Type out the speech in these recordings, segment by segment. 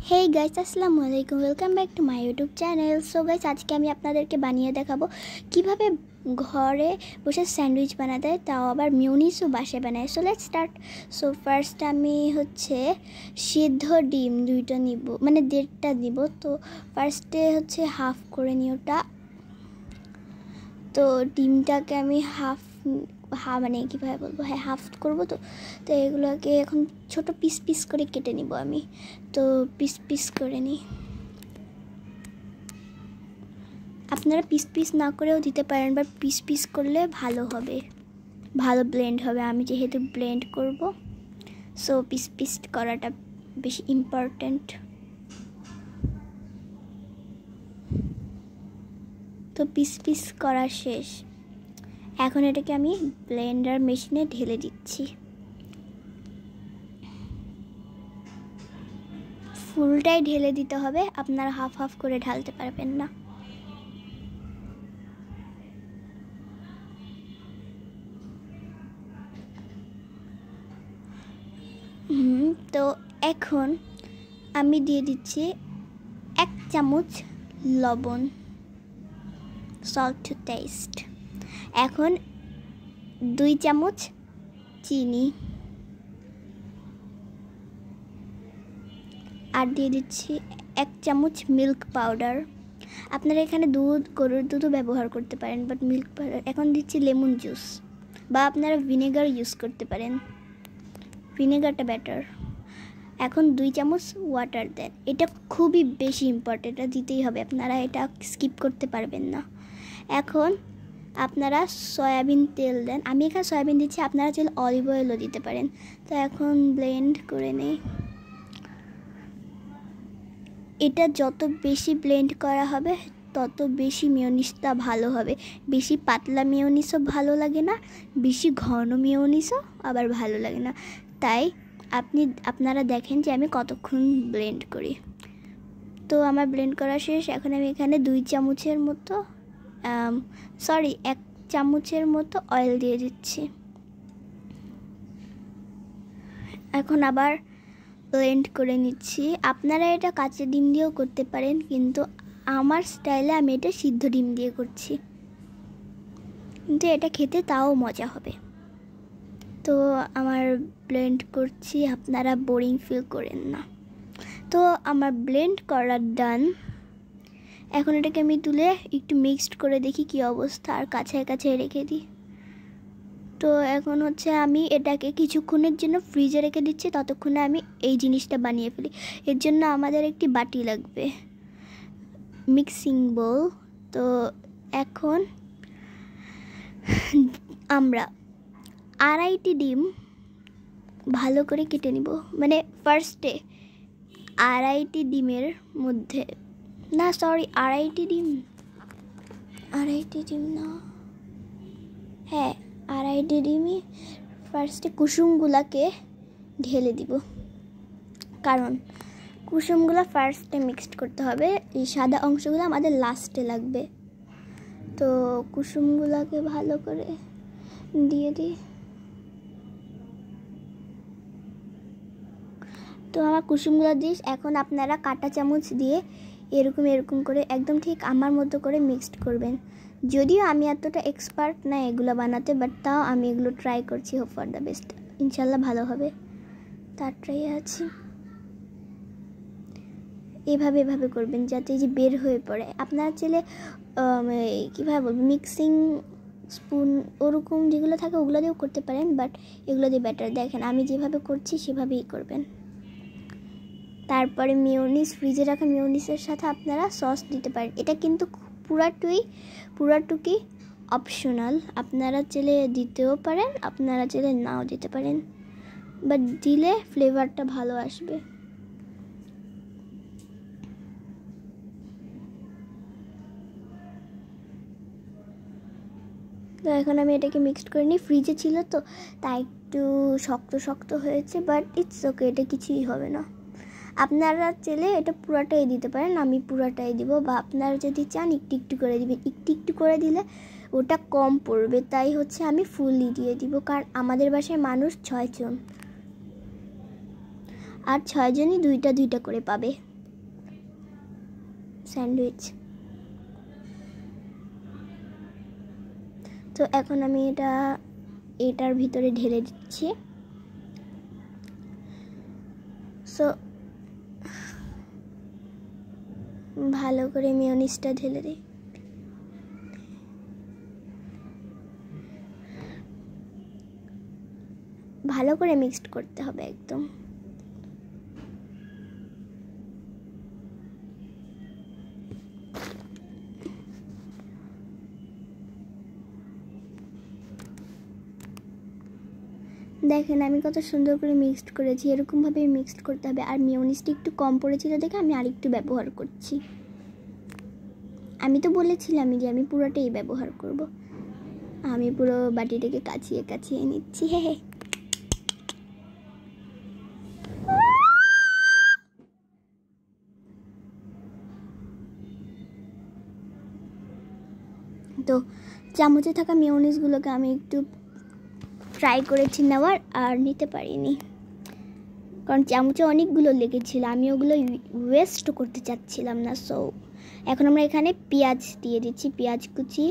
Hey guys আসসালামু আলাইকুম welcome back to my YouTube channel. So guys আজকে আমি আপনাদেরকে বানিয়ে দেখাবো কিভাবে ঘরে বসে স্যান্ডউইচ বানাতে হয়, তাও আবার মিউনিসও বাসায় বানায়। So let's start. So first আমি সিদ্ধ ডিম দুইটা নিব, মানে দেড়টা নিব। তো ফার্স্টে হাফ করে নিই ওটা। তো ডিমটাকে আমি মানে কীভাবে বলবো, হাফ করবো। তো তো এগুলোকে এখন ছোট পিস পিস করে কেটে নিব আমি। তো পিস পিস করে নিই। আপনারা পিস পিস না করেও দিতে পারেন, বাট পিস পিস করলে ভালো হবে, ভালো ব্লেন্ড হবে। আমি যেহেতু ব্লেন্ড করব, সো পিস পিস করাটা বেশি ইম্পর্ট্যান্ট। তো পিস পিস করা শেষ। এখন এটাকে আমি ব্লেন্ডার মেশিনে ঢেলে দিচ্ছি। ফুলটাই ঢেলে দিতে হবে, আপনারা হাফ হাফ করে ঢালতে পারবেন না। তো এখন আমি দিয়ে দিচ্ছি 1 চামচ লবণ, সল্ট টু টেস্ট। এখন 2 চামচ চিনি, আর দিয়ে দিচ্ছি 1 চামচ মিল্ক পাউডার। আপনারা এখানে গরুর দুধও ব্যবহার করতে পারেন, বাট মিল্ক পাউডার। এখন দিচ্ছি লেমন জুস, বা আপনারা ভিনেগার ইউজ করতে পারেন, ভিনেগারটা বেটার। এখন 2 চামচ ওয়াটার দেন। এটা খুবই বেশি ইম্পর্টেন্ট, এটা দিতেই হবে, আপনারা এটা স্কিপ করতে পারবেন না। এখন আপনারা সয়াবিন তেল দেন। আমি এখানে সয়াবিন দিচ্ছি, আপনারা চাইলে অলিভ অয়েলও দিতে পারেন। তো এখন ব্লেন্ড করে নেই। এটা যত বেশি ব্লেন্ড করা হবে তত বেশি মিয়োনিসটা ভালো হবে। বেশি পাতলা মিয়োনিসও ভালো লাগে না, বেশি ঘন মিয়োনিসও আবার ভালো লাগে না। তাই আপনারা দেখেন যে আমি কতক্ষণ ব্লেন্ড করি। তো আমার ব্লেন্ড করা শেষ। এখন আমি এখানে 1 চামচের মতো অয়েল দিয়ে দিচ্ছি। এখন আবার ব্লেন্ড করে নিচ্ছি। আপনারা এটা কাঁচা ডিম দিয়েও করতে পারেন, কিন্তু আমার স্টাইলে আমি এটা সিদ্ধ ডিম দিয়ে করছি, কিন্তু এটা খেতে তাও মজা হবে। তো আমার ব্লেন্ড করছি, আপনারা বোরিং ফিল করেন না। তো আমার ব্লেন্ড করা ডান। এখন এটাকে আমি তুলে একটু মিক্সড করে দেখি কি অবস্থা, আর কাছায় কাছায় রেখে দিই। তো এখন আমি এটাকে কিছুক্ষণের জন্য ফ্রিজে রেখে দিচ্ছি, ততক্ষণে আমি এই জিনিসটা বানিয়ে ফেলি। এর জন্য আমাদের একটি বাটি লাগবে, মিক্সিং বোল। তো এখন আমরা 2.5টি ডিম ভালো করে কেটে নিব। মানে ফার্স্টে 2.5টি ডিমের মধ্যে, না সরি 2.5টি ডিম না, হ্যাঁ 2.5টি ডিমই ফার্স্টে কুসুমগুলাকে ঢেলে দিব, কারণ কুসুমগুলা ফার্স্টে মিক্সড করতে হবে, এই সাদা অংশগুলো আমাদের লাস্টে লাগবে। তো কুসুমগুলাকে ভালো করে দিয়ে দিই। তো আমার কুসুমগুলো দিস। এখন আপনারা কাঁটা চামচ দিয়ে এরকম করে একদম ঠিক আমার মতো করে মিক্সড করবেন। যদিও আমি এতটা এক্সপার্ট না এগুলো বানাতে, বাট তাও আমি এগুলো ট্রাই করছি। হোপ ফর দ্য বেস্ট, ইনশাল্লাহ ভালো হবে, তার ট্রাই আছি। এভাবে করবেন যাতে এই যে বের হয়ে পড়ে। আপনারা চাইলে কীভাবে বলবো, মিক্সিং স্পুন ওরকম যেগুলো থাকে ওগুলো দিয়েও করতে পারেন, বাট এগুলো দিয়ে বেটার। দেখেন আমি যেভাবে করছি সেভাবেই করবেন। তারপরে মিয়োনিস, ফ্রিজে রাখা মিয়োনিসের সাথে আপনারা সস দিতে পারেন। এটা কিন্তু পুরাটুকি অপশনাল, আপনারা চাইলে দিতেও পারেন, আপনারা চাইলে নাও দিতে পারেন, বাট দিলে ফ্লেভারটা ভালো আসবে। তো এখন আমি এটাকে মিক্সড করে নিই। ফ্রিজে ছিল তো তাই একটু শক্ত হয়েছে, বাট ইটস ওকে, এটা কিছুই হবে না। আপনারা চাইলে এটা পুরাটাই দিতে পারেন, আমি পুরাটাই দিব, বা আপনারা যদি চান একটু করে দিবেন। একটু করে দিলে ওটা কম পড়বে, তাই আমি ফুলই দিয়ে দিব, কারণ আমাদের বাসায় মানুষ 6 জন, আর 6 জনই 2টা করে পাবে। স্যান্ডউইচ। তো এখন আমি এটার ভিতরে ঢেলে দিচ্ছি। সো ভালো করে মেয়োনিজটা ঢেলে দিই। ভালো করে মিক্সড করতে হবে একদম। দেখেন আমি কত সুন্দর করে মিক্সড করেছি, এরকমভাবে মিক্সড করতে হবে। আর মেয়োনিজটা একটু কম পড়েছিল দেখে আমি আরেকটু ব্যবহার করছি। আমি তো বলেছিলাম যে আমি পুরোটাই ব্যবহার করব। আমি পুরো বাটিটাকে কাচিয়ে কাচিয়ে নিচ্ছি। হ্যাঁ, তো চামচে থাকা মেয়োনিজগুলোকে আমি একটু ট্রাই করেছি নেওয়ার, আর নিতে পারিনি কারণ চামচে অনেকগুলো লেগেছিল, আমি ওগুলো ওয়েস্ট করতে চাচ্ছিলাম না। সো এখন আমরা এখানে পেঁয়াজ দিয়ে দিচ্ছি। পেঁয়াজ কুচি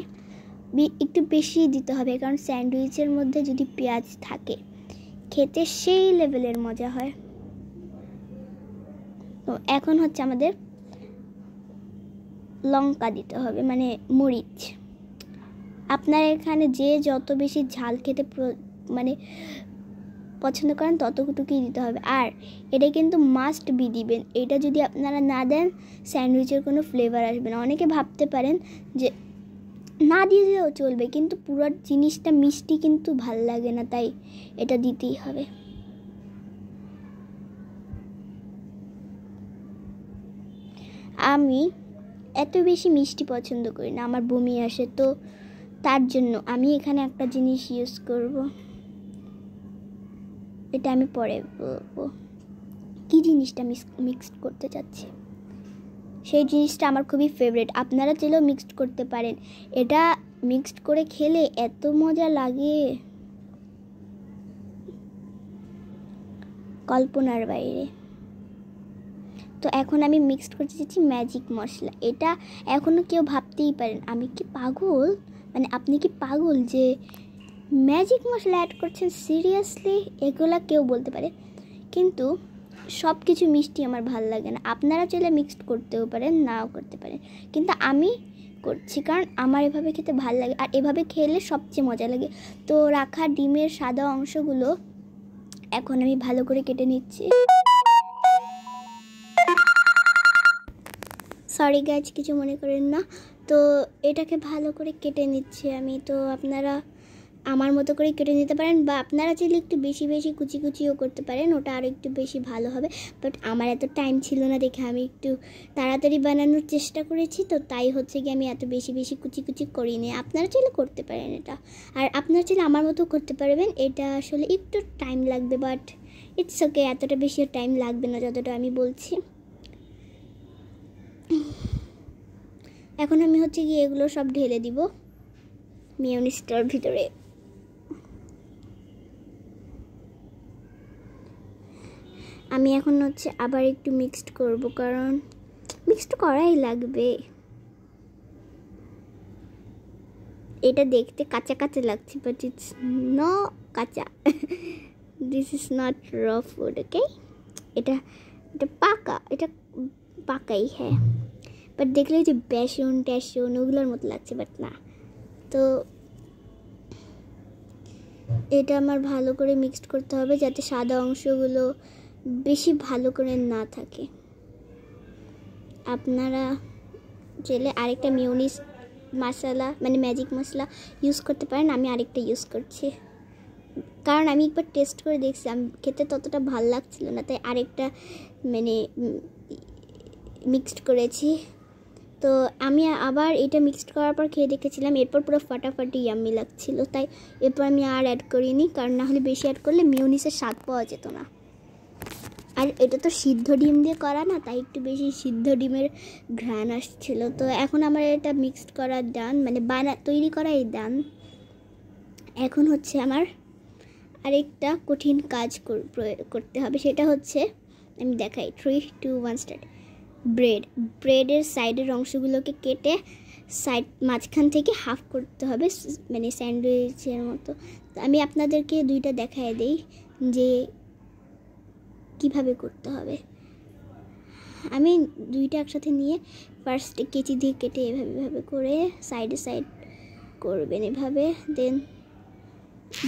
একটু বেশি দিতে হবে, কারণ স্যান্ডউইচের মধ্যে যদি পেঁয়াজ থাকে খেতে সেই লেভেলের মজা হয়। তো এখন হচ্ছে আমাদের লঙ্কা দিতে হবে, মানে মরিচ। আপনারা এখানে যে যত বেশি ঝাল খেতে মানে পছন্দ করেন ততটুকুই দিতে হবে। আর এটা কিন্তু মাস্ট বি দিবেন, এটা যদি আপনারা না দেন স্যান্ডউইচের কোনো ফ্লেভার আসবে না। অনেকে ভাবতে পারেন যে না দিয়ে দিলেও চলবে, কিন্তু পুরো জিনিসটা মিষ্টি কিন্তু ভাল লাগে না, তাই এটা দিতেই হবে। আমি এত বেশি মিষ্টি পছন্দ করি না, আমার বমি আসে, তো তার জন্য আমি এখানে একটা জিনিস ইউজ করব। এটা আমি পরে বলবো কী জিনিসটা মিক্সড করতে চাচ্ছি। সেই জিনিসটা আমার খুবই ফেভারিট, আপনারা চাইলেও মিক্সড করতে পারেন। এটা মিক্সড করে খেলে এত মজা লাগে, কল্পনার বাইরে। তো এখন আমি মিক্সড করতে চাচ্ছি ম্যাজিক মশলা। এটা এখনও কেউ ভাবতেই পারেন আমি কি পাগল, মানে আপনি কি পাগল যে ম্যাজিক মশলা অ্যাড করছেন, সিরিয়াসলি? এগুলা কেউ বলতে পারে, কিন্তু সব কিছু মিষ্টি আমার ভাল লাগে না। আপনারা চাইলে মিক্সড করতেও পারেন, নাও করতে পারেন, কিন্তু আমি করছি কারণ আমার এভাবে খেতে ভাল লাগে, আর এভাবে খেলে সবচেয়ে মজা লাগে। তো রাখা ডিমের সাদা অংশগুলো এখন আমি ভালো করে কেটে নিচ্ছি। সরি গাইজ, কিছু মনে করেন না। তো এটাকে ভালো করে কেটে নিচ্ছি আমি। তো আপনারা আমার মতো করে কেটে নিতে পারেন, বা আপনারা চাইলে একটু বেশি বেশি কুচি কুচিও করতে পারেন, ওটা আরও একটু বেশি ভালো হবে। বাট আমার এত টাইম ছিল না দেখে আমি একটু তাড়াতাড়ি বানানোর চেষ্টা করেছি, তো তাই হচ্ছে কি আমি এত বেশি বেশি কুচি কুচি করিনি। আপনারা চাইলে করতে পারেন এটা, আর আপনারা চাইলে আমার মতো করতে পারবেন। এটা আসলে একটু টাইম লাগবে, বাট ইটস ওকে, এতটা বেশি টাইম লাগবে না যতটা আমি বলছি। এখন আমি হচ্ছে কি এগুলো সব ঢেলে দিব মেয়োনিজটার ভিতরে। আমি এখন হচ্ছে আবার একটু মিক্সড করব, কারণ মিক্সড করাই লাগবে। এটা দেখতে কাঁচা কাঁচা লাগছে, বাট ইটস নো কাঁচা, দিস ইজ নট র ফুড, ওকে? এটা পাকা, এটা পাকাই, হ্যাঁ, বাট দেখলে যে বেসন টেসন ওগুলোর মতো লাগছে, বাট না। তো এটা আমার ভালো করে মিক্সড করতে হবে যাতে সাদা অংশগুলো বেশি ভালো করে না থাকে। আপনারা চাইলে আরেকটা মেয়োনিজ মশলা, মানে ম্যাজিক মশলা ইউজ করতে পারেন। আমি আরেকটা ইউজ করছি কারণ আমি একবার টেস্ট করে দেখছি, আমি খেতে ততটা ভালো লাগছিল না, তাই আরেকটা মানে মিক্সড করেছি। তো আমি আবার এটা মিক্সড করার পর খেয়ে দেখেছিলাম, এরপর পুরো ফাটাফাটি ইয়াম্মি লাগছিল, তাই এরপর আমি আর অ্যাড করিনি, কারণ না হলে বেশি অ্যাড করলে মেয়োনিজের স্বাদ পাওয়া যেত না। আর এটা তো সিদ্ধ ডিম দিয়ে করা না, তাই একটু বেশি সিদ্ধ ডিমের ঘ্রাণ আসছিল। তো এখন আমার এটা মিক্সড করা ডান, মানে তৈরি করাই ডান। এখন হচ্ছে আমার আরেকটা কঠিন কাজ করতে হবে, সেটা হচ্ছে আমি দেখাই। 3, 2, 1 স্টার্ট। ব্রেডের সাইডের অংশগুলোকে কেটে মাঝখান থেকে হাফ করতে হবে, মানে স্যান্ডউইচের মতো। তো আমি আপনাদেরকে দুইটা দেখায় দেই যে কিভাবে করতে হবে। আমি দুইটা একসাথে নিয়ে ফার্স্টে কেচি দিয়ে কেটে এভাবে করে সাইডে সাইড করবেন এভাবে, দেন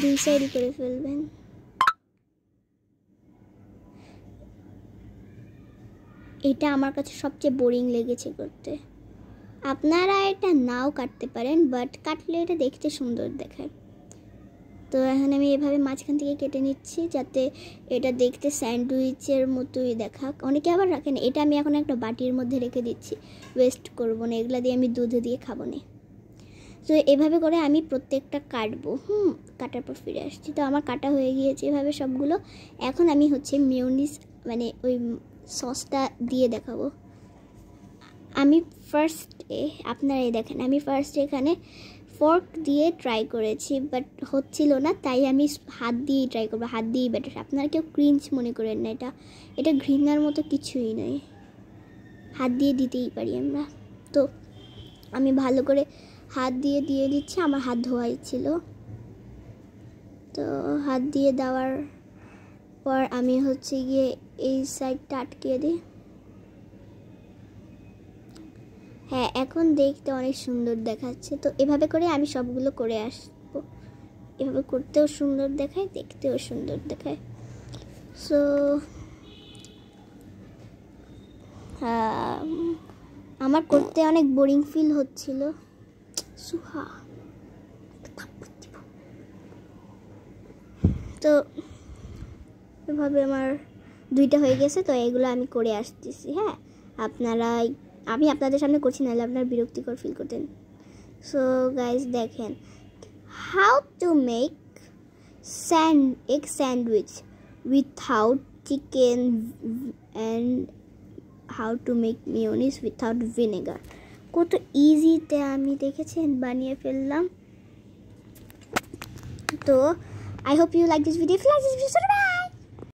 দুই সাইডই করে ফেলবেন। এটা আমার কাছে সবচেয়ে বোরিং লেগেছে করতে। আপনারা এটা নাও কাটতে পারেন, বাট কাটলে এটা দেখতে সুন্দর দেখায়। তো এখন আমি এভাবে মাঝখান থেকে কেটে নিচ্ছি যাতে এটা দেখতে স্যান্ডউইচের মতোই দেখাক। অনেকে আবার রাখেন, এটা আমি এখন একটা বাটির মধ্যে রেখে দিচ্ছি, ওয়েস্ট করবো না, এগুলা দিয়ে আমি দুধে দিয়ে খাবো না। তো এভাবে করে আমি প্রত্যেকটা কাটবো। কাটার পর ফিরে আসছি। তো আমার কাটা হয়ে গিয়েছে এভাবে সবগুলো। এখন আমি হচ্ছে মেয়োনিজ মানে ওই সসটা দিয়ে দেখাবো। আমি ফার্স্টে আপনারা দেখেন, আমি ফার্স্টে এখানে ফর্ক দিয়ে ট্রাই করেছি, বাট হচ্ছিল না, তাই আমি হাত দিয়েই ট্রাই করবো। হাত দিয়েই বেটার। আপনারা কেউ ক্রিঞ্চ মনে করেন না, এটা ঘৃণার মতো কিছুই নয়, হাত দিয়ে দিতেই পারি আমরা। তো আমি ভালো করে হাত দিয়ে দিচ্ছি, আমার হাত ধোয়াই ছিল। তো হাত দিয়ে দেওয়ার পর আমি হচ্ছে গিয়ে এই সাইডটা আটকে দিই। হ্যাঁ, এখন দেখতে অনেক সুন্দর দেখাচ্ছে। তো এভাবে করে আমি সবগুলো করে আসবো। এভাবে করতেও সুন্দর দেখায়, দেখতেও সুন্দর দেখায়। সো আমার করতে অনেক বোরিং ফিল হচ্ছিল। সুহা তো এভাবে আমার দুইটা হয়ে গেছে। তো এগুলো আমি করে আসতেছি। হ্যাঁ, আমি আপনাদের সামনে করছি, নাহলে আপনার বিরক্তিকর ফিল করতেন। সো গাইজ দেখেন, how to make egg sandwich without chicken and how to make mayonnaise without vinegar। কত ইজিতে আমি দেখেছেন বানিয়ে ফেললাম। তো I hope you like this video. If you like this video, subscribe.